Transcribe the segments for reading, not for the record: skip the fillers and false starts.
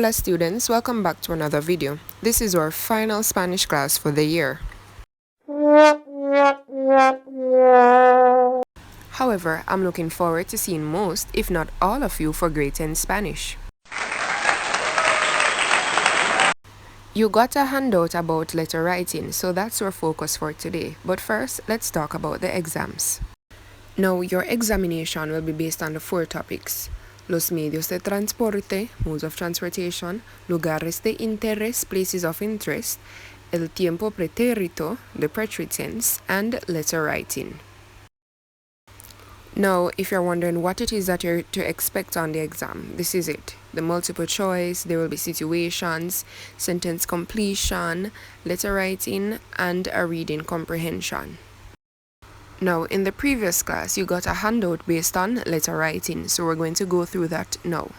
Hola students, welcome back to another video. This is our final Spanish class for the year. However, I'm looking forward to seeing most, if not all of you for Grade 10 Spanish. You got a handout about letter writing, so that's our focus for today. But first, let's talk about the exams. Now, your examination will be based on the 4 topics: los medios de transporte, modes of transportation; lugares de interés, places of interest; el tiempo pretérito, the preteritense; and letter writing. Now, if you're wondering what it is that you're to expect on the exam, this is it. The multiple choice, there will be situations, sentence completion, letter writing, and a reading comprehension. Now, in the previous class, you got a handout based on letter writing, so we're going to go through that now.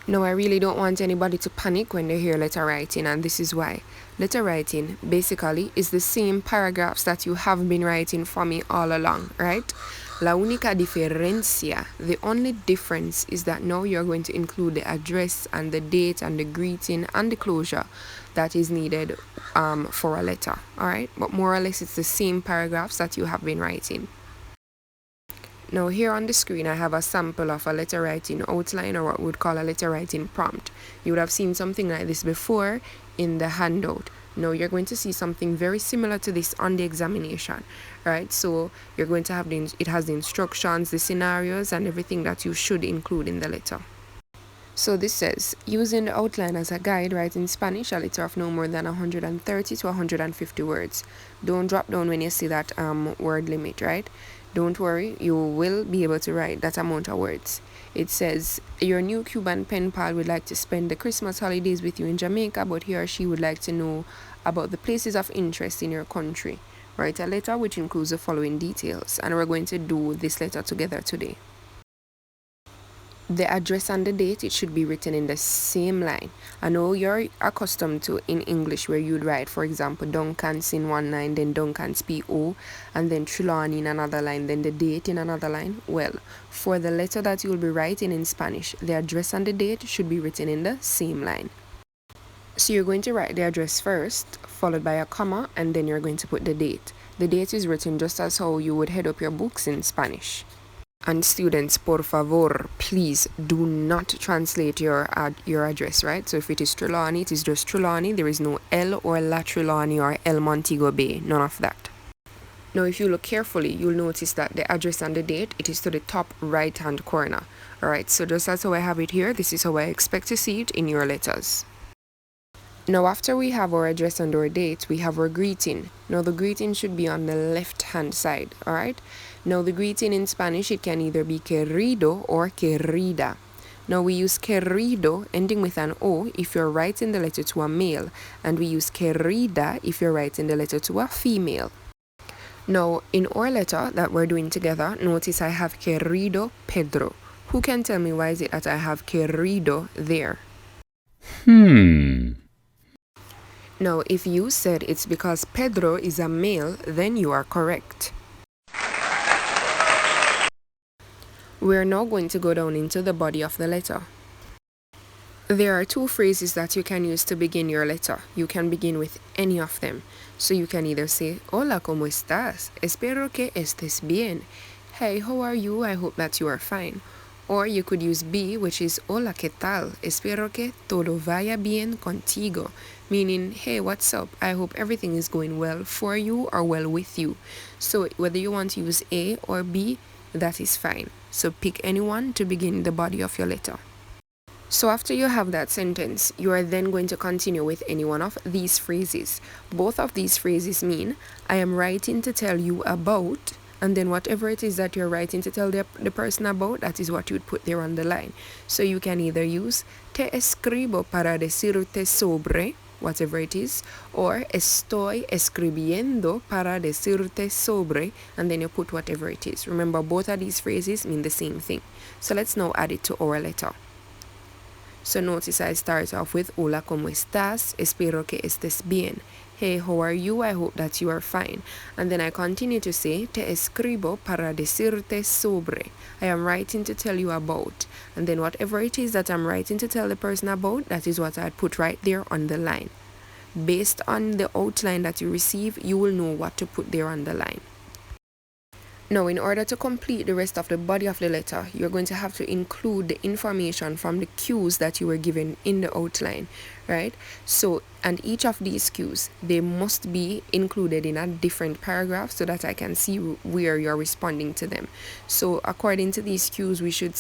Now, I really don't want anybody to panic when they hear letter writing, and this is why. Letter writing, basically, is the same paragraphs that you have been writing for me all along, right? La única diferencia, the only difference is that now you're going to include the address and the date and the greeting and the closure that is needed for a letter, alright? But more or less it's the same paragraphs that you have been writing. Now here on the screen I have a sample of a letter writing outline, or what we would call a letter writing prompt. You would have seen something like this before in the handout. Now you're going to see something very similar to this on the examination, right? So you're going to have it has the instructions, the scenarios, and everything that you should include in the letter. So this says, using the outline as a guide, write in Spanish a letter of no more than 130 to 150 words. Don't drop down when you see that word limit, right? Don't worry, you will be able to write that amount of words. It says, your new Cuban pen pal would like to spend the Christmas holidays with you in Jamaica, but he or she would like to know about the places of interest in your country. Write a letter which includes the following details, and we're going to do this letter together today. The address and the date, it should be written in the same line. I know you're accustomed to in English where you'd write, for example, Duncan's in one line, then Duncan's P.O., and then Trelawney in another line, then the date in another line. Well, for the letter that you'll be writing in Spanish, the address and the date should be written in the same line. So you're going to write the address first, followed by a comma, and then you're going to put the date. The date is written just as how you would head up your books in Spanish. And students, por favor, please do not translate your address, right? So if it is Trelawney, it is just Trelawney. There is no El or La Trelawney or El Montego Bay, none of that. Now, if you look carefully, you'll notice that the address and the date, it is to the top right-hand corner. All right, so just as how I have it here, this is how I expect to see it in your letters. Now, after we have our address and our date, we have our greeting. Now, the greeting should be on the left-hand side, all right? Now, the greeting in Spanish, it can either be querido or querida. Now, we use querido ending with an O if you're writing the letter to a male, and we use querida if you're writing the letter to a female. Now, in our letter that we're doing together, notice I have querido Pedro. Who can tell me why is it that I have querido there? Now, if you said it's because Pedro is a male, then you are correct. We're now going to go down into the body of the letter. There are 2 phrases that you can use to begin your letter. You can begin with any of them. So you can either say, Hola, ¿cómo estás? Espero que estés bien. Hey, how are you? I hope that you are fine. Or you could use be, which is Hola, ¿qué tal? Espero que todo vaya bien contigo. Meaning, hey, what's up? I hope everything is going well for you or well with you. So whether you want to use A or B, that is fine. So pick anyone to begin the body of your letter. So after you have that sentence, you are then going to continue with any one of these phrases. Both of these phrases mean, I am writing to tell you about, and then whatever it is that you're writing to tell the person about, that is what you would put there on the line. So you can either use te escribo para decirte sobre, whatever it is, or estoy escribiendo para decirte sobre, and then you put whatever it is. Remember, both of these phrases mean the same thing. So let's now add it to our letter. So notice I start off with Hola, ¿cómo estás? Espero que estés bien. Hey, how are you? I hope that you are fine. And then I continue to say, te escribo para decirte sobre. I am writing to tell you about. And then whatever it is that I'm writing to tell the person about, that is what I'd put right there on the line. Based on the outline that you receive, you will know what to put there on the line. Now, in order to complete the rest of the body of the letter, you're going to have to include the information from the cues that you were given in the outline, right? So, and each of these cues, they must be included in a different paragraph so that I can see where you're responding to them. So, according to these cues, we should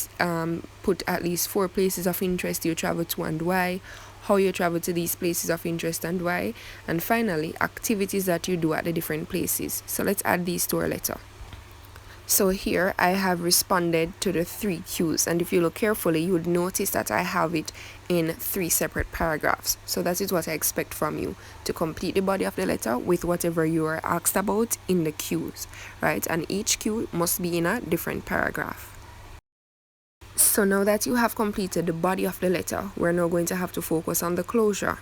put at least 4 places of interest you travel to and why, how you travel to these places of interest and why, and finally, activities that you do at the different places. So, let's add these to our letter. So here I have responded to the 3 cues, and if you look carefully you would notice that I have it in 3 separate paragraphs. So that is what I expect from you, to complete the body of the letter with whatever you are asked about in the cues, right? And each cue must be in a different paragraph. So now that you have completed the body of the letter, we're now going to have to focus on the closure.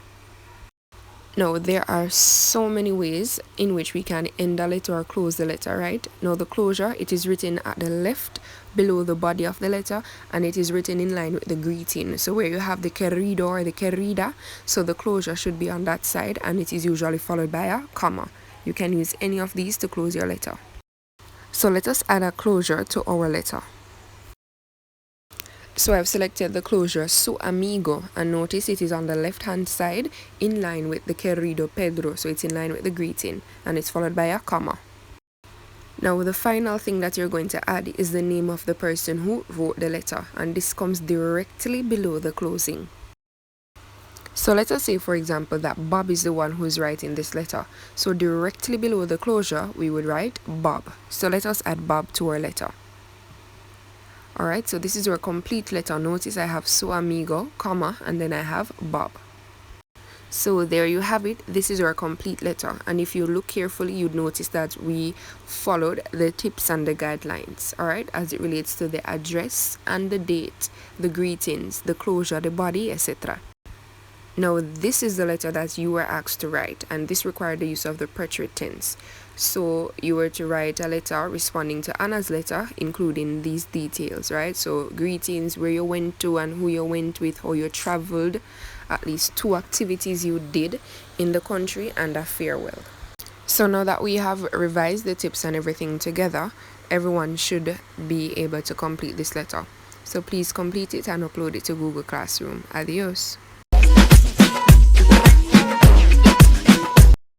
Now, there are so many ways in which we can end a letter or close the letter, right? Now, the closure, it is written at the left below the body of the letter, and it is written in line with the greeting. So where you have the querido or the querida, so the closure should be on that side, and it is usually followed by a comma. You can use any of these to close your letter. So let us add a closure to our letter. So I've selected the closure su amigo, and notice it is on the left hand side in line with the querido Pedro, so it's in line with the greeting, and it's followed by a comma. Now the final thing that you're going to add is the name of the person who wrote the letter, and this comes directly below the closing. So let us say, for example, that Bob is the one who is writing this letter. So directly below the closure we would write Bob. So let us add Bob to our letter. Alright, so this is your complete letter. Notice I have su amigo, comma, and then I have Bob. So there you have it. This is your complete letter. And if you look carefully, you'd notice that we followed the tips and the guidelines, alright, as it relates to the address and the date, the greetings, the closure, the body, etc. Now, this is the letter that you were asked to write, and this required the use of the preterite tense. So you were to write a letter responding to Anna's letter, including these details, right? So greetings, where you went to and who you went with, how you traveled, at least 2 activities you did in the country, and a farewell. So now that we have revised the tips and everything together, everyone should be able to complete this letter. So please complete it and upload it to Google Classroom. Adios.